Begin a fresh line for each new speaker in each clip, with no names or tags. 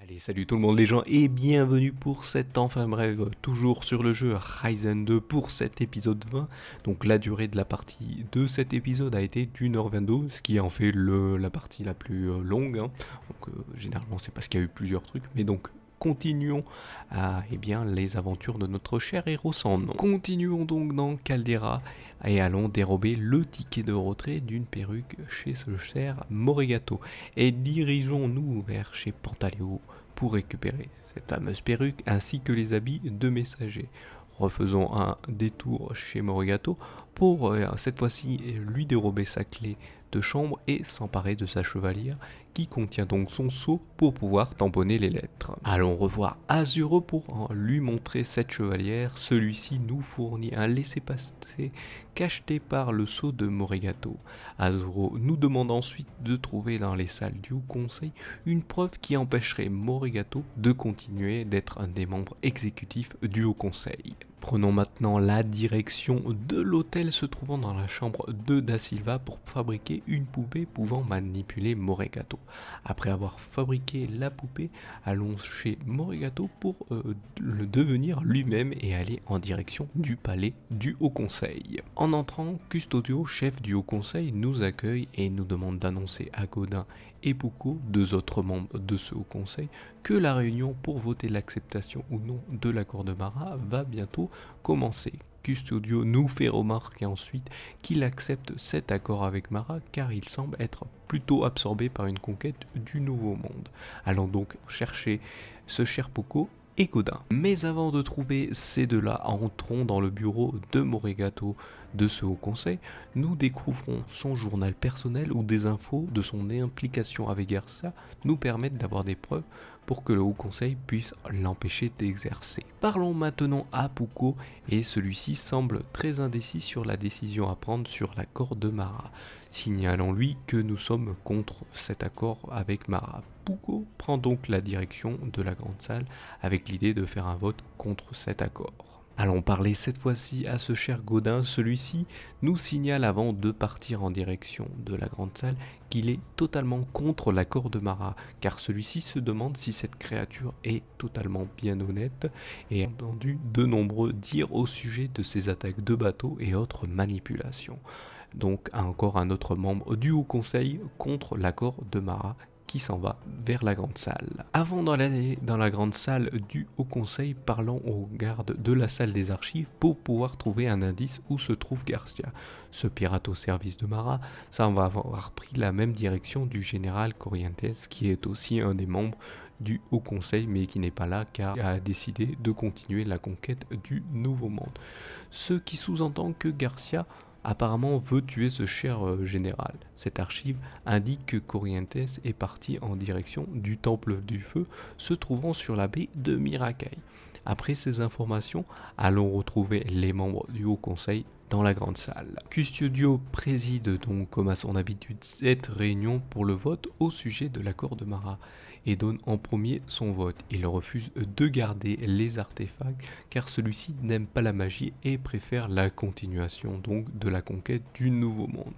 Allez, salut tout le monde les gens et bienvenue pour cet enfin bref, toujours sur le jeu Ryzen 2 pour cet épisode 20. Donc la durée de la partie de cet épisode a été d'1h22, ce qui en fait la partie la plus longue. Donc généralement c'est parce qu'il y a eu plusieurs trucs, mais donc continuons à les aventures de notre cher héros sans nom. Continuons donc dans Caldera et allons dérober le ticket de retrait d'une perruque chez ce cher Morigato. Et dirigeons-nous vers chez Pantaleo pour récupérer cette fameuse perruque ainsi que les habits de messager. Refaisons un détour chez Morigato pour cette fois-ci lui dérober sa clé de chambre et s'emparer de sa chevalière qui contient donc son sceau pour pouvoir tamponner les lettres. Allons revoir Azuro pour lui montrer cette chevalière. Celui-ci nous fournit un laissez-passer cacheté par le sceau de Morigato. Azuro nous demande ensuite de trouver dans les salles du Haut Conseil une preuve qui empêcherait Morigato de continuer d'être un des membres exécutifs du Haut Conseil. Prenons maintenant la direction de l'hôtel se trouvant dans la chambre de Da Silva pour fabriquer une poupée pouvant manipuler Morigato. Après avoir fabriqué la poupée, allons chez Morigato pour le devenir lui-même et aller en direction du palais du Haut Conseil. En entrant, Custodio, chef du Haut Conseil, nous accueille et nous demande d'annoncer à Godin et Pucco, deux autres membres de ce Haut Conseil, que la réunion pour voter l'acceptation ou non de l'accord de Mara va bientôt commencer. Custodio nous fait remarquer ensuite qu'il accepte cet accord avec Mara car il semble être plutôt absorbé par une conquête du Nouveau Monde. Allons donc chercher ce cher Pucco et Godin. Mais avant de trouver ces deux-là, entrons dans le bureau de Morigato de ce Haut Conseil. Nous découvrons son journal personnel où des infos de son implication avec Garcia nous permettent d'avoir des preuves pour que le Haut Conseil puisse l'empêcher d'exercer. Parlons maintenant à Pucco et celui-ci semble très indécis sur la décision à prendre sur l'accord de Mara. Signalons-lui que nous sommes contre cet accord avec Mara. Pucco prend donc la direction de la grande salle avec l'idée de faire un vote contre cet accord. Allons parler cette fois-ci à ce cher Godin. Celui-ci nous signale avant de partir en direction de la grande salle qu'il est totalement contre l'accord de Mara, car celui-ci se demande si cette créature est totalement bien honnête et a entendu de nombreux dires au sujet de ses attaques de bateaux et autres manipulations. Donc encore un autre membre du Haut Conseil contre l'accord de Mara qui s'en va vers la grande salle. Avant d'aller dans la grande salle du Haut Conseil, parlons aux gardes de la salle des archives pour pouvoir trouver un indice où se trouve Garcia. Ce pirate au service de Mara, ça va avoir pris la même direction du général Corrientes qui est aussi un des membres du Haut Conseil mais qui n'est pas là car il a décidé de continuer la conquête du Nouveau Monde. Ce qui sous-entend que Garcia apparemment veut tuer ce cher général. Cette archive indique que Corrientes est parti en direction du Temple du Feu se trouvant sur la baie de Mirakai. Après ces informations, allons retrouver les membres du Haut Conseil dans la grande salle. Custodio préside donc comme à son habitude cette réunion pour le vote au sujet de l'accord de Mara et donne en premier son vote. Il refuse de garder les artefacts car celui-ci n'aime pas la magie et préfère la continuation donc de la conquête du Nouveau Monde.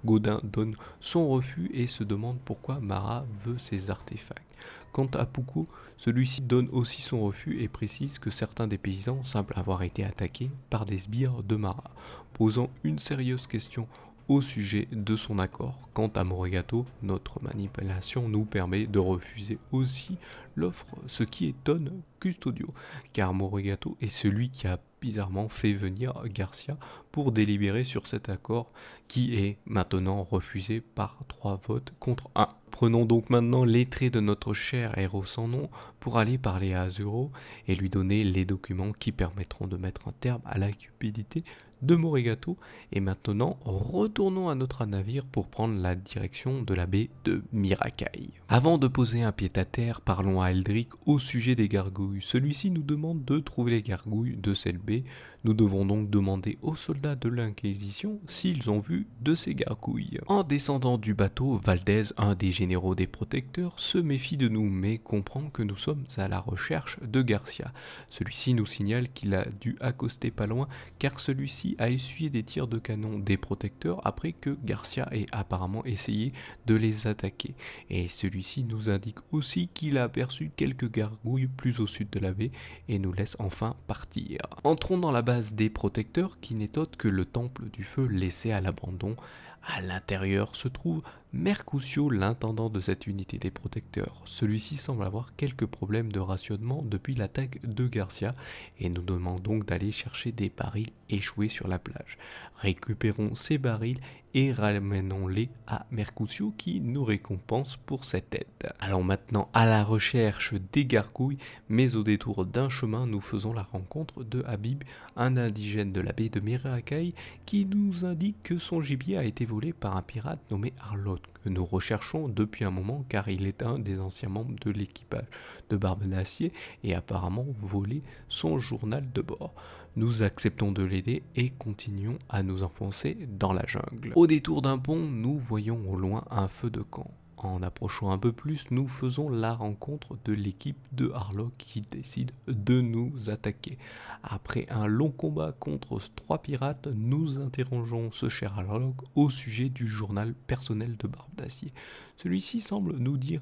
Godin donne son refus et se demande pourquoi Mara veut ces artefacts. Quant à Pucco, celui-ci donne aussi son refus et précise que certains des paysans semblent avoir été attaqués par des sbires de Mara, posant une sérieuse question au sujet de son accord. Quant à Morigato, notre manipulation nous permet de refuser aussi l'offre, ce qui étonne Custodio, car Morigato est celui qui a bizarrement fait venir Garcia pour délibérer sur cet accord qui est maintenant refusé par 3 votes contre 1. Prenons donc maintenant les traits de notre cher héros sans nom pour aller parler à Azuro et lui donner les documents qui permettront de mettre un terme à la cupidité de Morigato. Et maintenant, retournons à notre navire pour prendre la direction de la baie de Mirakai. Avant de poser un pied-à-terre, parlons à Eldrick au sujet des gargouilles. Celui-ci nous demande de trouver les gargouilles de cette baie, Nous devons donc demander aux soldats de l'Inquisition s'ils ont vu de ces gargouilles. En descendant du bateau, Valdez, un des généraux des protecteurs, se méfie de nous mais comprend que nous sommes à la recherche de Garcia. Celui-ci nous signale qu'il a dû accoster pas loin car celui-ci a essuyé des tirs de canon des protecteurs après que Garcia ait apparemment essayé de les attaquer. Et celui-ci nous indique aussi qu'il a aperçu quelques gargouilles plus au sud de la baie et nous laisse enfin partir. Entrons dans la base des protecteurs qui n'est autre que le temple du feu laissé à l'abandon. À l'intérieur se trouve Mercutio, l'intendant de cette unité des protecteurs. Celui-ci semble avoir quelques problèmes de rationnement depuis l'attaque de Garcia et nous demande donc d'aller chercher des barils échoués sur la plage. Récupérons ces barils et ramenons-les à Mercutio qui nous récompense pour cette aide. Allons maintenant à la recherche des gargouilles, mais au détour d'un chemin, nous faisons la rencontre de Habib, un indigène de la baie de Mirakai, qui nous indique que son gibier a été volé par un pirate nommé Arlott, que nous recherchons depuis un moment car il est un des anciens membres de l'équipage de Barbe d'Acier et apparemment volé son journal de bord. Nous acceptons de l'aider et continuons à nous enfoncer dans la jungle. Au détour d'un pont, nous voyons au loin un feu de camp. En approchant un peu plus, nous faisons la rencontre de l'équipe de Harlock qui décide de nous attaquer. Après un long combat contre 3 pirates, nous interrogeons ce cher Harlock au sujet du journal personnel de Barbe d'Acier. Celui-ci semble nous dire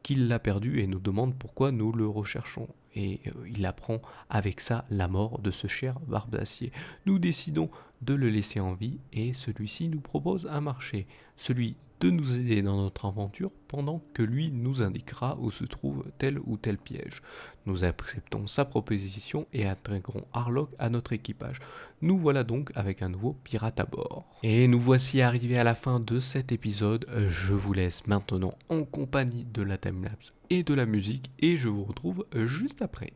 qu'il l'a perdu et nous demande pourquoi nous le recherchons. Et il apprend avec ça la mort de ce cher Barbe d'Acier. Nous décidons de le laisser en vie et celui-ci nous propose un marché, celui de nous aider dans notre aventure pendant que lui nous indiquera où se trouve tel ou tel piège. Nous acceptons sa proposition et intégrons Harlock à notre équipage. Nous voilà donc avec un nouveau pirate à bord. Et nous voici arrivés à la fin de cet épisode. Je vous laisse maintenant en compagnie de la timelapse et de la musique et je vous retrouve juste après.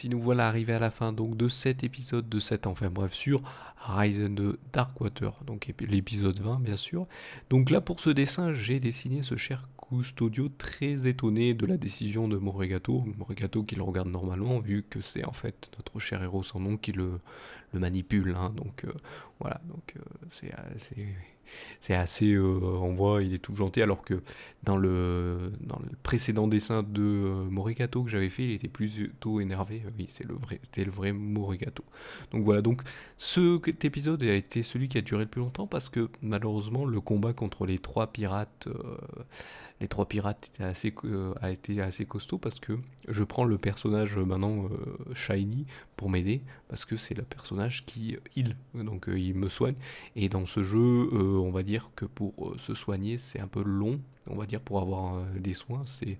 Nous voilà arrivés à la fin donc de cet épisode de cet enfin bref sur Risen de Darkwater, donc l'épisode 20 bien sûr. Donc là pour ce dessin j'ai dessiné ce cher Custodio très étonné de la décision de Morrigato qui le regarde normalement vu que c'est en fait notre cher héros sans nom qui le le manipule, hein, donc voilà, donc c'est assez, on voit, il est tout gentil, alors que dans le précédent dessin de Morigato que j'avais fait, il était plutôt énervé. Oui, c'était le vrai Morigato. Donc voilà, donc cet épisode a été celui qui a duré le plus longtemps parce que malheureusement le combat contre les trois pirates a été assez costaud parce que je prends le personnage maintenant Shiny pour m'aider parce que c'est le personnage qui heal, donc il me soigne. Et dans ce jeu, on va dire que pour se soigner, c'est un peu long, on va dire, pour avoir des soins. C'est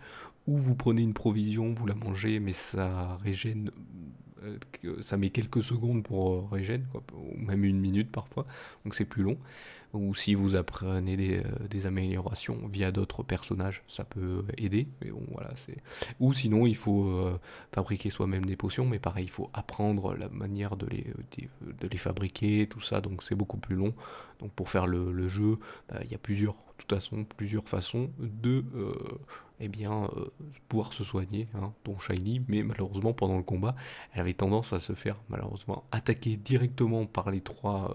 où vous prenez une provision, vous la mangez, mais ça régène, ça met quelques secondes pour régène, quoi, ou même une minute parfois, donc c'est plus long. Ou si vous apprenez des améliorations via d'autres personnages, ça peut aider. Mais bon, voilà, c'est. Ou sinon, il faut fabriquer soi-même des potions, mais pareil, il faut apprendre la manière de les fabriquer, tout ça, donc c'est beaucoup plus long. Donc pour faire le jeu, il y a de toute façon, plusieurs façons de eh bien, pouvoir se soigner, hein, dont Shiny, mais malheureusement pendant le combat, elle avait tendance à se faire malheureusement attaquer directement par les trois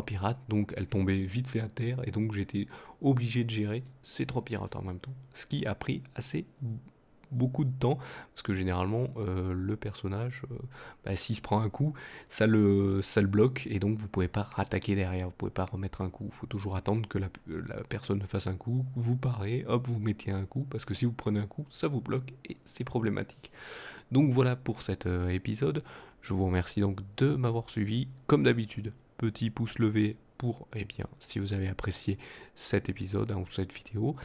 pirates, donc elle tombait vite fait à terre, et donc j'étais obligé de gérer ces trois pirates en même temps, ce qui a pris assez beaucoup de temps, parce que généralement le personnage, s'il se prend un coup, ça le bloque, et donc vous pouvez pas rattaquer derrière, vous pouvez pas remettre un coup, il faut toujours attendre que la personne fasse un coup, vous parez, hop, vous mettez un coup, parce que si vous prenez un coup, ça vous bloque, et c'est problématique. Donc voilà pour cet épisode. Je vous remercie donc de m'avoir suivi. Comme d'habitude, petit pouce levé pour, eh bien, si vous avez apprécié cet épisode, hein, ou cette vidéo.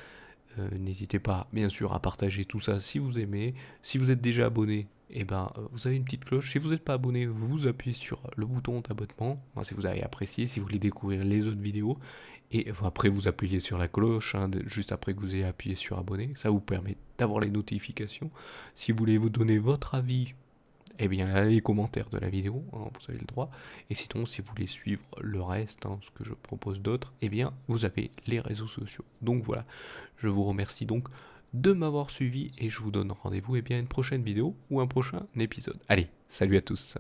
N'hésitez pas, bien sûr, à partager tout ça si vous aimez. Si vous êtes déjà abonné, eh ben, vous avez une petite cloche. Si vous n'êtes pas abonné, vous appuyez sur le bouton d'abonnement. Moi, si vous avez apprécié, si vous voulez découvrir les autres vidéos. Et après, vous appuyez sur la cloche, hein, juste après que vous ayez appuyé sur abonner. Ça vous permet d'avoir les notifications. Si vous voulez vous donner votre avis, eh bien, là, les commentaires de la vidéo, hein, vous avez le droit. Et sinon, si vous voulez suivre le reste, hein, ce que je propose d'autre, eh bien, vous avez les réseaux sociaux. Donc voilà, je vous remercie donc de m'avoir suivi et je vous donne rendez-vous, eh bien, à une prochaine vidéo ou un prochain épisode. Allez, salut à tous.